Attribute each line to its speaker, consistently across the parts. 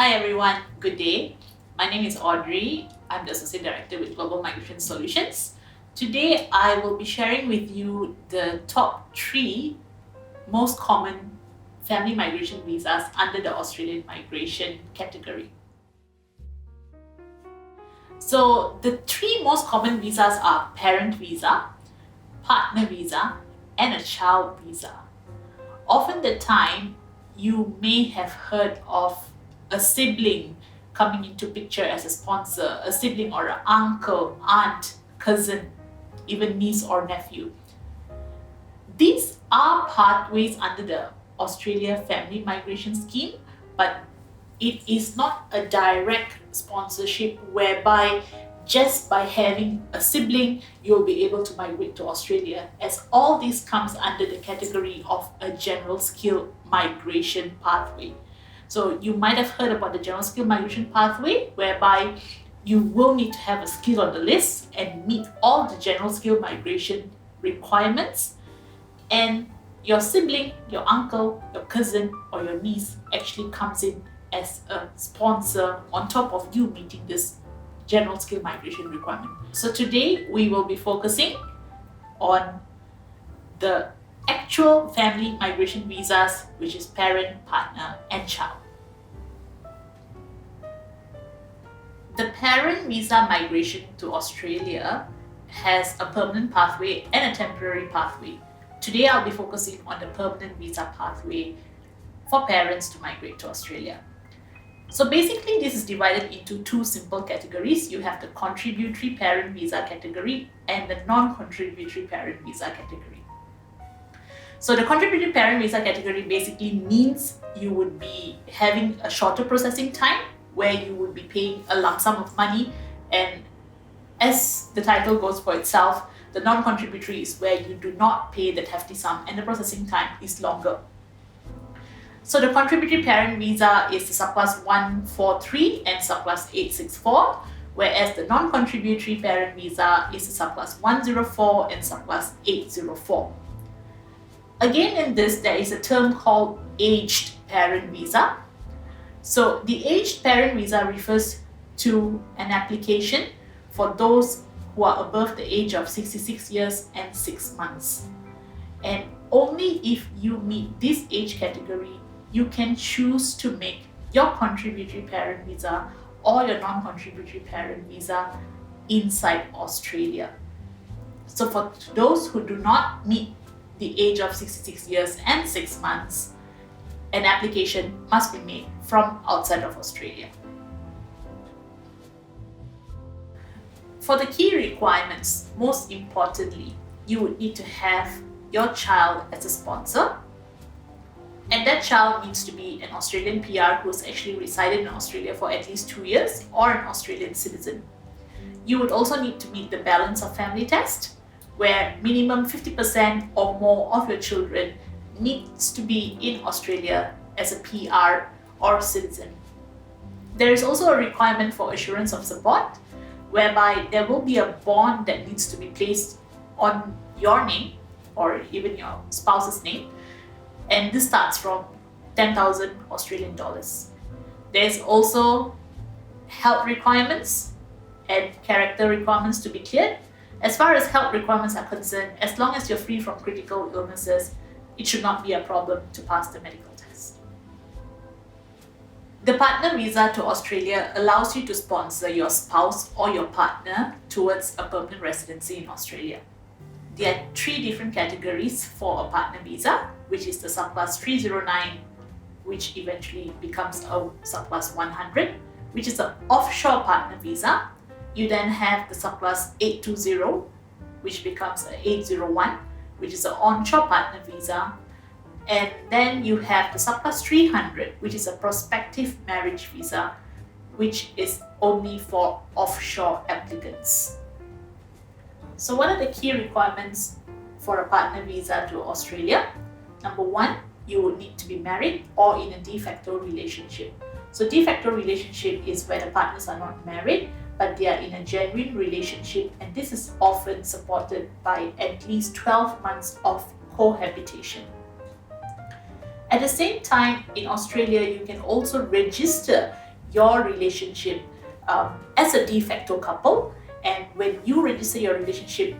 Speaker 1: Hi everyone, good day. My name is Audrey. I'm the Associate Director with Global Migration Solutions. Today I will be sharing with you the top 3 most common family migration visas under the Australian migration category. So the 3 most common visas are parent visa, partner visa, and a child visa. Often the time you may have heard of a sibling coming into picture as a sponsor, a sibling or an uncle, aunt, cousin, even niece or nephew. These are pathways under the Australia Family Migration Scheme, but it is not a direct sponsorship whereby just by having a sibling you'll be able to migrate to Australia, as all this comes under the category of a general skill migration pathway. So you might have heard about the general skill migration pathway, whereby you will need to have a skill on the list and meet all the general skill migration requirements, and your sibling, your uncle, your cousin or your niece actually comes in as a sponsor on top of you meeting this general skill migration requirement. So today we will be focusing on the actual family migration visas, which is parent, partner, and child. The parent visa migration to Australia has a permanent pathway and a temporary pathway. Today I'll be focusing on the permanent visa pathway for parents to migrate to Australia. So basically this is divided into 2 simple categories. You have the contributory parent visa category and the non-contributory parent visa category. So the contributory parent visa category basically means you would be having a shorter processing time where you would be paying a lump sum of money, and as the title goes for itself, the non-contributory is where you do not pay that hefty sum and the processing time is longer. So the contributory parent visa is the surplus 143 and surplus 864, whereas the non-contributory parent visa is the surplus 104 and surplus 804. Again, in this there is a term called aged parent visa. So the aged parent visa refers to an application for those who are above the age of 66 years and 6 months. And only if you meet this age category, you can choose to make your contributory parent visa or your non-contributory parent visa inside Australia. So for those who do not meet the age of 66 years and 6 months, an application must be made from outside of Australia. For the key requirements, most importantly, you would need to have your child as a sponsor, and that child needs to be an Australian PR who has actually resided in Australia for at least 2 years or an Australian citizen. You would also need to meet the balance of family test, where minimum 50% or more of your children needs to be in Australia as a PR or citizen. There is also a requirement for assurance of support, whereby there will be a bond that needs to be placed on your name or even your spouse's name, and this starts from 10,000 Australian dollars. There's also health requirements and character requirements to be cleared. As far as health requirements are concerned, as long as you're free from critical illnesses, it should not be a problem to pass the medical test. The partner visa to Australia allows you to sponsor your spouse or your partner towards a permanent residency in Australia. There are 3 different categories for a partner visa, which is the surplus 309, which eventually becomes a surplus 100, which is an offshore partner visa. You then have the surplus 820, which becomes an 801, which is an onshore partner visa. And then you have the surplus 300, which is a prospective marriage visa, which is only for offshore applicants. So what are the key requirements for a partner visa to Australia? Number 1, you would need to be married or in a de facto relationship. So de facto relationship is where the partners are not married, but they are in a genuine relationship, and this is often supported by at least 12 months of cohabitation. At the same time, in Australia, you can also register your relationship as a de facto couple, and when you register your relationship,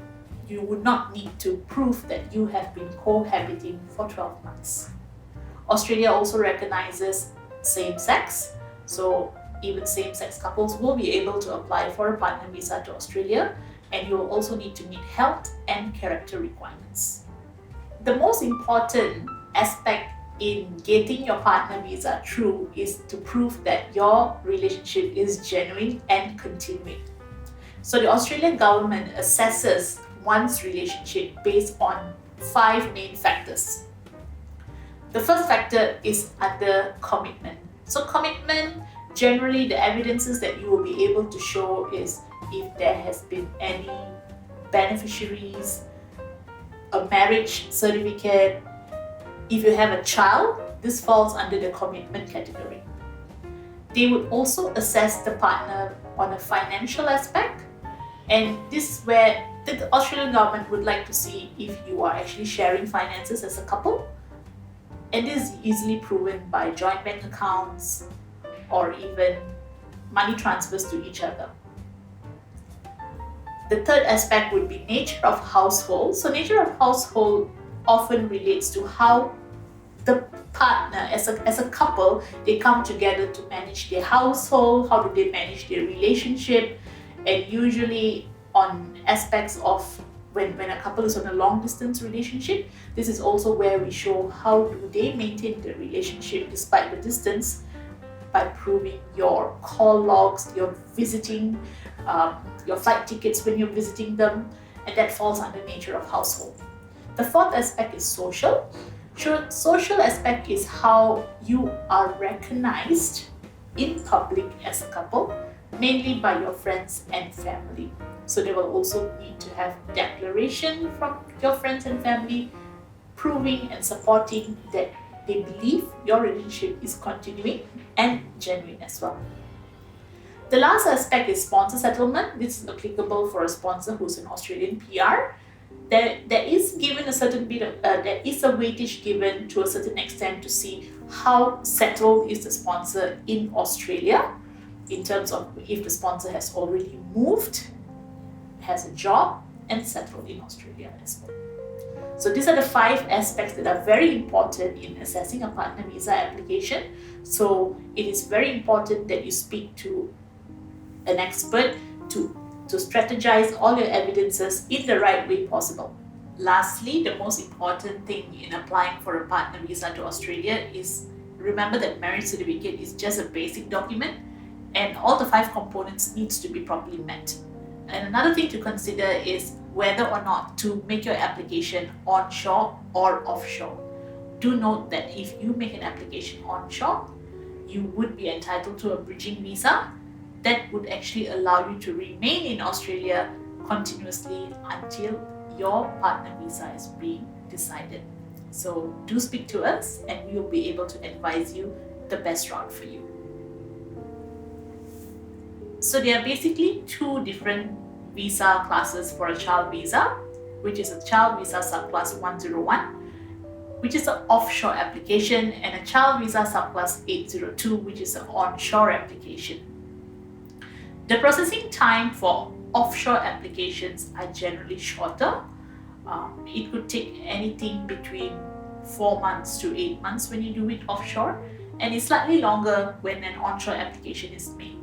Speaker 1: you would not need to prove that you have been cohabiting for 12 months. Australia also recognizes same-sex, so even same-sex couples will be able to apply for a partner visa to Australia, and you will also need to meet health and character requirements. The most important aspect in getting your partner visa through is to prove that your relationship is genuine and continuing. So the Australian government assesses one's relationship based on 5 main factors. The first factor is under commitment. So commitment, generally the evidences that you will be able to show is if there has been any beneficiaries, a marriage certificate. If you have a child, this falls under the commitment category. They would also assess the partner on a financial aspect, and this is where the Australian government would like to see if you are actually sharing finances as a couple, and this is easily proven by joint bank accounts or even money transfers to each other. The third aspect would be nature of household. So nature of household often relates to how the partner, as a couple, they come together to manage their household, how do they manage their relationship, and usually on aspects of when a couple is on a long distance relationship, this is also where we show how do they maintain the relationship despite the distance by proving your call logs, your visiting, your flight tickets when you're visiting them, and that falls under nature of household. The fourth aspect is social. Social aspect is how you are recognized in public as a couple, mainly by your friends and family. So they will also need to have declaration from your friends and family proving and supporting that they believe your relationship is continuing and genuine as well. The last aspect is sponsor settlement. This is applicable for a sponsor who's an Australian PR. There is given a certain bit of there is a weightage given to a certain extent to see how settled is the sponsor in Australia in terms of if the sponsor has already moved, has a job, and settled in Australia as well. So these are the 5 aspects that are very important in assessing a partner visa application. So it is very important that you speak to an expert to strategize all your evidences in the right way possible. Lastly, the most important thing in applying for a partner visa to Australia is remember that marriage certificate is just a basic document and all the 5 components needs to be properly met. And another thing to consider is whether or not to make your application onshore or offshore. Do note that if you make an application onshore, you would be entitled to a bridging visa that would actually allow you to remain in Australia continuously until your partner visa is being decided. So do speak to us and we will be able to advise you the best route for you. So there are basically 2 different visa classes for a child visa, which is a child visa subclass 101, which is an offshore application, and a child visa subclass 802, which is an onshore application. The processing time for offshore applications are generally shorter. It could take anything between 4 months to 8 months when you do it offshore, and it's slightly longer when an onshore application is made.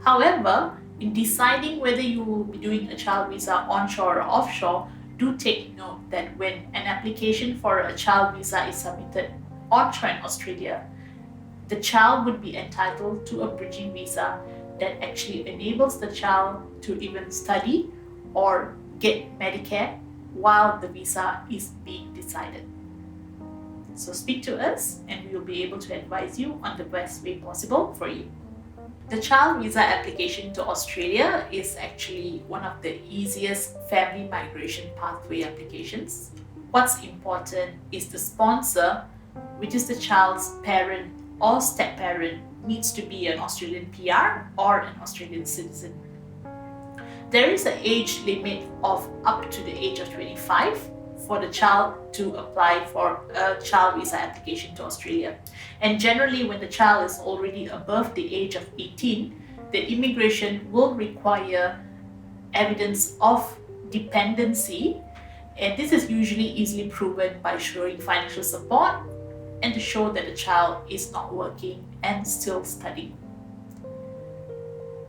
Speaker 1: However, in deciding whether you will be doing a child visa onshore or offshore, do take note that when an application for a child visa is submitted onshore in Australia, the child would be entitled to a bridging visa that actually enables the child to even study or get Medicare while the visa is being decided. So speak to us and we will be able to advise you on the best way possible for you. The child visa application to Australia is actually one of the easiest family migration pathway applications. What's important is the sponsor, which is the child's parent or step-parent, needs to be an Australian PR or an Australian citizen. There is an age limit of up to the age of 25 for the child to apply for a child visa application to Australia. And generally, when the child is already above the age of 18, the immigration will require evidence of dependency, and this is usually easily proven by showing financial support and to show that the child is not working and still studying.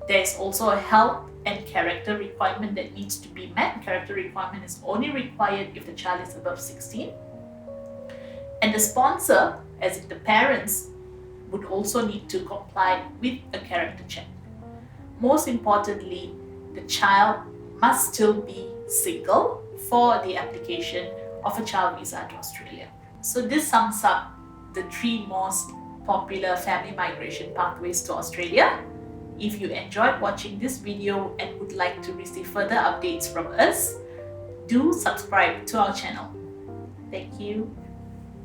Speaker 1: There is also a health and character requirement that needs to be met. Character requirement is only required if the child is above 16. And the sponsor, as in the parents, would also need to comply with a character check. Most importantly, the child must still be single for the application of a child visa to Australia. So this sums up the 3 most popular family migration pathways to Australia. If you enjoyed watching this video and would like to receive further updates from us, do subscribe to our channel. Thank you.